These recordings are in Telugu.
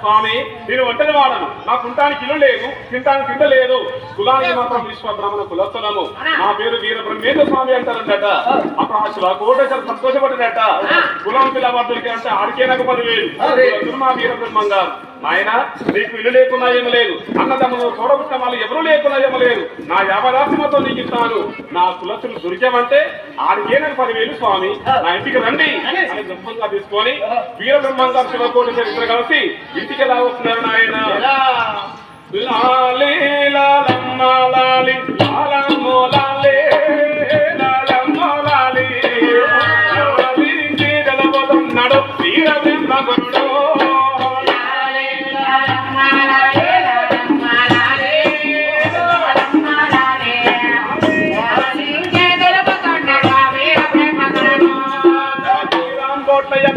స్వామి నేను ఒంటరి వాడను, నా కుంటానికి ఇల్లు లేదు, తింటానికి తిండ లేదు, కులానికి మాత్రం విశ్వ బ్రాహ్మణ కులస్తులము, నా పేరు వీర బ్రహ్మేంద్ర స్వామి అంటారన్నట. అప్పుడు ఆ శివ కోటేశ్వర సంతోషపడినట్ట. కులం పిల్లవాడులకి అంటే ఆడికే నాకు 10,000 మా వీర బ్రహ్మం గారు. నాయన నీకు ఇల్లు లేకున్నా ఏమి లేదు, అన్నదమ్ములు చూడబుట్టిన వాళ్ళు ఎవరూ లేకున్నా ఏమి లేదు, నా యావరాశిమతో నీకు ఇస్తాను, నా కులస్తులు దొరికామంటే ఆడికే నాకు 10,000 స్వామి, నా ఇంటికి రండి అని బ్రహ్మంగా తీసుకొని వీర బ్రహ్మంగా శివకోటి చరిత్ర కలిసి ఇంటికి ఎలా వస్తున్నారు నాయన. లాలి లాలమ్మ లాలి లాలమ్మ లాలి లాలమ్మ లాలి జలబోతున్నాడు వీర బ్రహ్మగురుడు.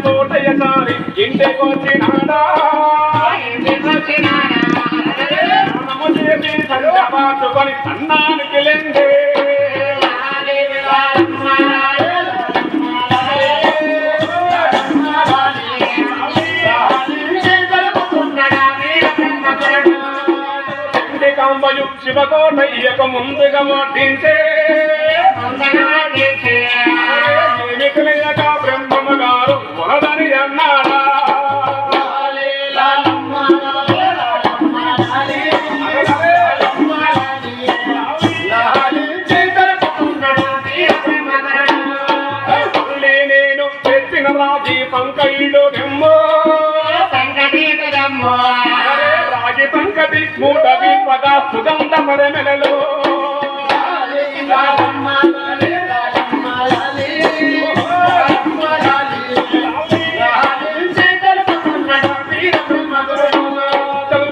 కోటయ్య సారి ఇంటికి వచ్చినాడా పాటుకొని అన్నానికి లెండే కంబయు శివకోటయ్యకు ముందుగా మోటించే ఏమిటిలేక బ్రహ్మమ్మ గారు మొదలని అన్నాడా. నేను తెచ్చిన రాజీ పంకైడు గెమ్మో రాగి పంకటి మూట విపద సుగంధ మరమెలలో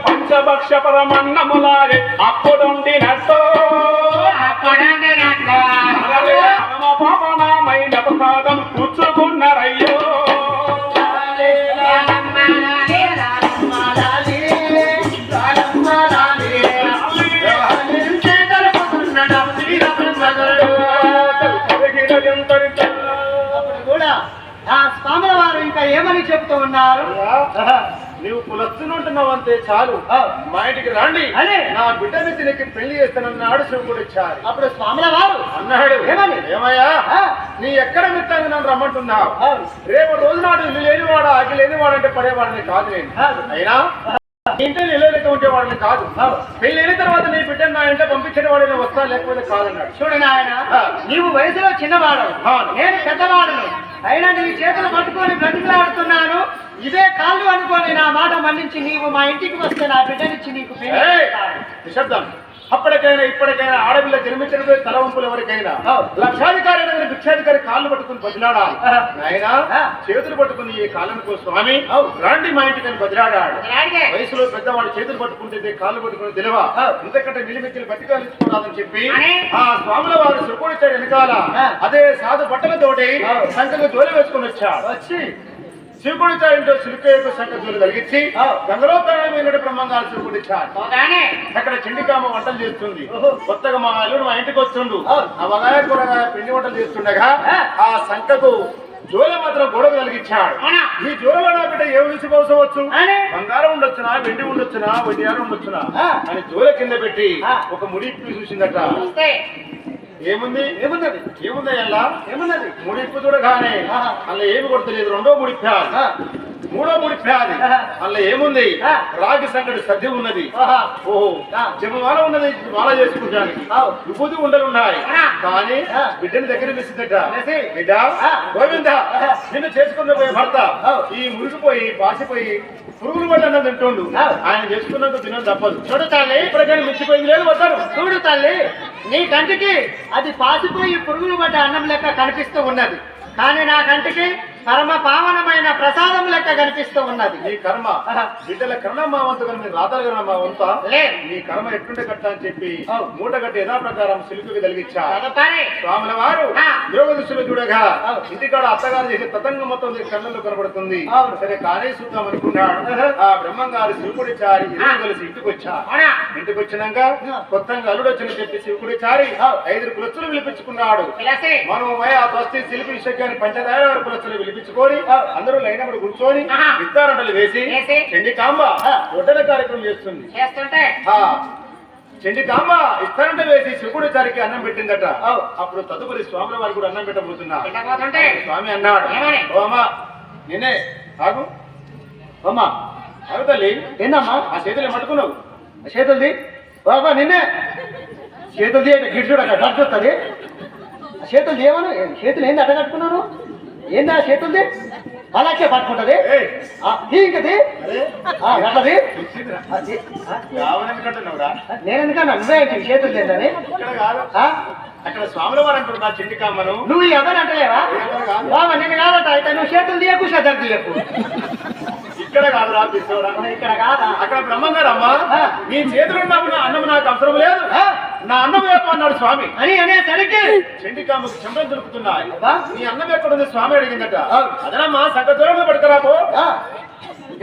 పంచభక్ష పరమన్నములాగే అప్పుడుండినట్టు పరమ పావనమైన ప్రసాదం పుచ్చుకున్నారయ్యో. ఆ స్వాముల వారు ఇంకా ఏమని చెప్తూ ఉన్నారు? నీవు కులస్తునుంటున్నావు అంతే చాలు, మా ఇంటికి రండి అదే నా బిడ్డని తినకి పెళ్లి చేస్తానన్నాడు శివుడు ఇచ్చారు. అప్పుడు స్వాముల వారు అన్నాడు ఏమని? ఏమయ్యా నీ ఎక్కడ మిత్తాన్ని నన్ను రమ్మంటున్నావు, రేపు రోజు నాడు ఇల్లు లేనివాడు ఆకి లేనివాడంటే పడేవాడిని కాదు నేను, అయినా ఇంట్లో నిలవలేక ఉండేవాడిని కాదు, పెళ్లి అయిన తర్వాత నీ బిడ్డను నా ఇంట్లో పంపించిన వాడిని వస్తా లేకపోతే కాదన్నాడు. చూడు నాయన, నీవు వయసులో చిన్నవాడు, నేను పెద్దవాడును, అయినా నీ చేతులు పట్టుకొని బ్రతికిలాడుతున్నాను, ఇదే కాళ్ళు అనుకోని నా మాట మన్నించి నీవు మా ఇంటికి వస్తే నా బిడ్డనిచ్చి నీకు నిశ్శబ్దం. అప్పటికైనా ఇప్పటికైనా ఆడపిల్ల జన్మించడం తల వంపులు ఎవరికైనా లక్షాధికారి భిక్షాధికారి కాళ్ళు పట్టుకుని బదిలాడాలి. ఆయన చేతులు పట్టుకుని ఈ కాళ్ళను స్వామి రాండి మా ఇంటికని బదిలాడాడు. వయసులో పెద్దవాడు చేతులు పట్టుకుంటే కాళ్ళు పట్టుకుని తెలివా ఇంతకంటే నిలిమిత్తులు బతికాలించుకోరాదని చెప్పి ఆ స్వాముల వారు సురుకుడిచ్చారు వెనకాల అదే సాధు బట్టలతోటి సంఖ్యకు జోలి వేసుకుని వచ్చాడు. వచ్చి శివకుడిచా ఇంట్లో సిలుకయ్యకు సంఖ్య జోలి కలిగించి గంగలో ప్రాణమైనటువంటి బ్రహ్మంగారు శివకుడిచ్చాడు. అక్కడ చెండికామ వంటలు చేస్తుంది. కొత్తగా మా అల్లుడు మా ఇంటికి వస్తుండు, ఆ వగాయ కూరగా పిండి వంటలు చేస్తుండగా ఆ సంఖ్యకు జోలి మాత్రం గొడవ కలిగించాడు. ఈ జోలలో నా బిడ్డ ఏ విసి కోసవచ్చు, బంగారం ఉండొచ్చునా, వెండి ఉండొచ్చునా, వడ్డీయాలు ఉండొచ్చునా అని జోల కింద పెట్టి ఒక ముడి చూసిందట. ఏముంది ఏమున్నది ఏముంది అలా ఏమున్నది ముడిప్పు చూడగానే అలా ఏమి కొడతలేదు. రెండో ముడిప్పాది, మూడో ముడిప్పాది, అలా ఏముంది రాగి సంగటి సద్ది ఉన్నది. ఓహో జపమాల ఉన్నది, మాల చేసుకుంటానికి విభూతి ఉండలున్నాయి. కానీ బిడ్డని దగ్గర వేసిందట. బిడ్డ గోవింద నిన్ను చేసుకున్న పోయే భర్త ఈ మురిగిపోయి బాసిపోయి పురుగులు పడి అన్నది తింటుండు, ఆయన చేసుకున్నందుకు తినడం తప్పదు. చూడు తల్లి, ఇప్పటికైనా మించిపోయింది లేదు వస్తాను. చూడు తల్లి, నీ కంటికి అది పాసిపోయి పురుగులు పడ్డ అన్నం లెక్క కనిపిస్తూ ఉన్నది, కానీ నా కంటికి పరమ పావనమైన ప్రసాదం లెక్క కనిపిస్తూ ఉన్నది. నీ కర్మ బిడ్డల కర్ణ మా వంతు కానీ మీరు రాతలు కన్నా మా వంత నీ కర్మ ఎట్టుంటే కట్ట అని చెప్పి మూట కట్టి యథా ప్రకారం సిలుకుకి కలిగించా స్వాముల వారు యోగ దృష్టిలో చూడగా ఇంటికాడ అత్తగారు చేసే తతంగం మొత్తం కళ్ళల్లో కనబడుతుంది. సరే కానే చూద్దాం అనుకున్నాడు. ఆ బ్రహ్మంగారు శివుడి చారి ఇద్దరు కలిసి ఇంటికి వచ్చారు. ఇంటికి వచ్చినాక కొత్తగా అల్లుడు వచ్చని చెప్పి శివుడి చారి 5 కులస్తులు పిలిపించుకున్నాడు. మనం ఆ తొస్తి శిల్పి విషయాన్ని పంచదార కులస్తులు పిలిపించుకొని అందరూ లైనప్పుడు కూర్చొని విత్తారంటలు వేసి చండికాంబ ఒడ్డల కార్యక్రమం చేస్తుంది. చండికాంబ ఇస్తారంట వేసి శివుడి చారికి అన్నం పెట్టిందట. అప్పుడు తదుపరి స్వాముల వారికి కూడా అన్నం పెట్టబోతున్నా. స్వామి అన్నాడు, ఓ అమ్మా నేనే ఆగు అమ్మా ఆగు తల్లి. ఏందమ్మా ఆ చేతులు పట్టుకున్నావు? చేతులది బాబా నిన్నే చేతులది అంటే గిడ్డు కట్టుకొస్తుంది. చేతులు ఏమను చేతులు ఏంది అట్ట కట్టుకున్నాను? ఏంది ఆ చేతులది అలాగే పట్టుకుంటది ఇంకది అట్లది. నేను ఎందుకన్నా నువ్వే చేతులు లేదని అక్కడ స్వాముల వారు అంటున్నా చండికామ్మను. నువ్వు ఎవరు అంటలేవా బాబా? నేను కాదట అయితే నువ్వు చేతులు తీయకు శ్రద్ధలు తీయకు. ఇక్కడ కాదురా పిచ్చోడా, ఇక్కడ కాదా? అక్కడ బ్రహ్మంగారు అమ్మా నీ చేతులు ఉన్నప్పుడు అన్నం నాకు అవసరం లేదు, నా అన్నం వేపు అన్నాడు స్వామి. అని అనేసరికి చండికామ్మకు చెంపలు దొరుకుతున్నాయి. నీ అన్నం ఎక్కడుంది స్వామి అడిగిందట. అదనమ్మా సంగ దూరంలో పడుకురాపో.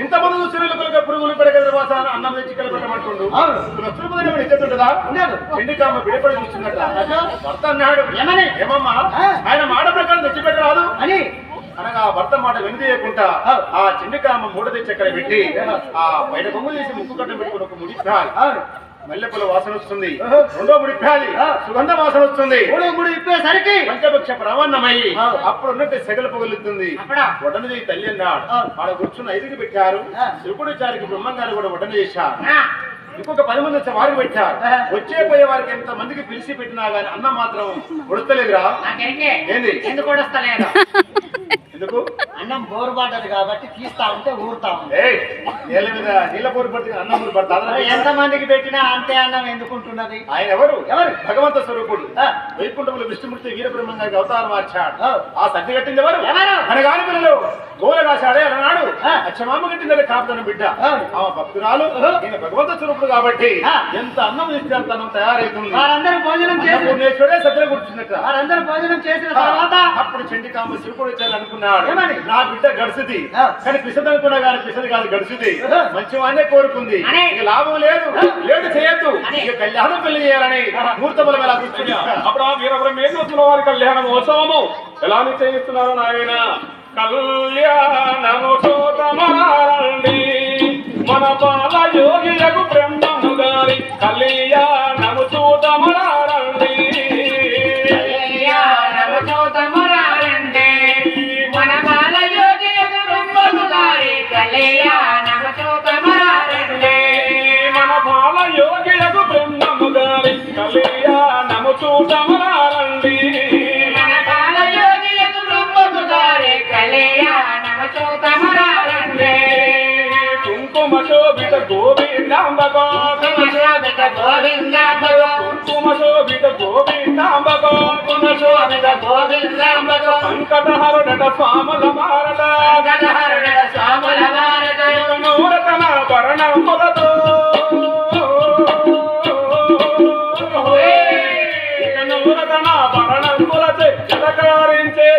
ఇంతమంది చూసిన పురుగులు పెడగల వాసన అన్నం తెచ్చి కలపట్టమంటుండు. ఇచ్చేస్తుంటదా? చండికామ్మ బిడపడి చూస్తుందట. భర్త అన్నాడు, ఏమమ్మా ఆయన మాట ప్రకారం తెచ్చిపెట్టరాదు అని అనగా భర్త మాట వెనుదీయకుండా ఆ చండికామ్మ మూట తెచ్చి అక్కడ పెట్టి ఆ బయట బొమ్మ చేసి ముక్కు కట్టం పెట్టుకుని ఒక ముడి మల్లెపూల వాసన వస్తుంది. రెండో ముడి ఇప్పాలి, సుగంధ వాసన వస్తుంది. మూడో ముడి ఇప్పేసరికి పంచపక్ష ప్రవన్నమయ్యి అప్పుడు ఉన్నట్టు సెగలు పగులుతుంది. వడ్డన చేయి తల్లి అన్నాడు. ఆడ కూర్చున్న 5కి పెట్టారు. శివుడి చారికి బ్రహ్మంగారు కూడా వడ్డన చేశారు. ఇంకొక 10 మంది వచ్చే వారికి పెట్టారు. వచ్చే పోయే వారికి ఎంత మందికి పిలిచి పెట్టినా గానీ అన్నం మాత్రం ఉడతలేదురా. ఏంది ఎందుకు ఉడస్తలేదు? ఎందుకు? అన్నం బోరు పడ్డది కాబట్టి తీస్తా ఉంటే ఊరుతా ఉంది. నీళ్ళ మీద నీళ్ళ బోరు పడుతుంది, అన్నం బోరు పడుతుంది. ఎంత మందికి పెట్టినా అంతే అన్నం ఎందుకుంటున్నది? ఆయన ఎవరు? భగవంత స్వరూపుడు. వైకుంఠంలో విష్ణుమూర్తి వీరబ్రహ్మం గారికి అవతారం మార్చాడు. ఆ సర్ది కట్టింది ఎవరు? అనగాని పిల్లలు గోల కాశాడే అన్నాడు. అచ్చమామ కట్టిందని కాపుదన బిడ్డ. ఆమె భక్తురాలు, ఈయన భగవంత స్వరూపుడు కాబట్టి ఎంత అన్నం ఇస్తే అంత అన్నం తయారైతుంది. వారందరూ భోజనం చేసి పూర్ణేశ్వరే సజ్జలు కూర్చున్నట్టు వారందరూ భోజనం చేసిన తర్వాత అప్పుడు చండికాంబ శివుడు వచ్చారు అనుకున్నాడు. నా బిడ్డ గడుసుది కానీ పిసది అనుకున్నా కానీ పిసది కాదు గడుసుది. మంచి వాడినే కోరుకుంది. ఇక లాభం లేదు, లేటు చేయొద్దు, ఇక కళ్యాణం పెళ్లి చేయాలని ముహూర్తముల వేళ కూర్చుని అప్పుడు ఆ వీరబ్రహ్మేంద్ర వారి కళ్యాణ మహోత్సవము ఎలా నిశ్చయిస్తున్నారు నాయన? కళ్యాణము చూతమారండి మన బాల యోగిలకు బ్రహ్మము గారి కళ్యాణము చూతమారండి. కళ్యాణము చూతమారండి మన బాల యోగిలకు బ్రహ్మము గారి కళ్యాణము చూతమారండి. మన బాల యోగిలకు బ్రహ్మము గారి కళ్యాణము చూతమారండి. కుంకుమ శోభిత గోవిందాంబగో, కుంకుమ శోభిత గోవిందాంబగో, సంకటహరుడట స్వాముల మారట, నూరతన భరణములతో నూరతన భరణములచే జలకారించే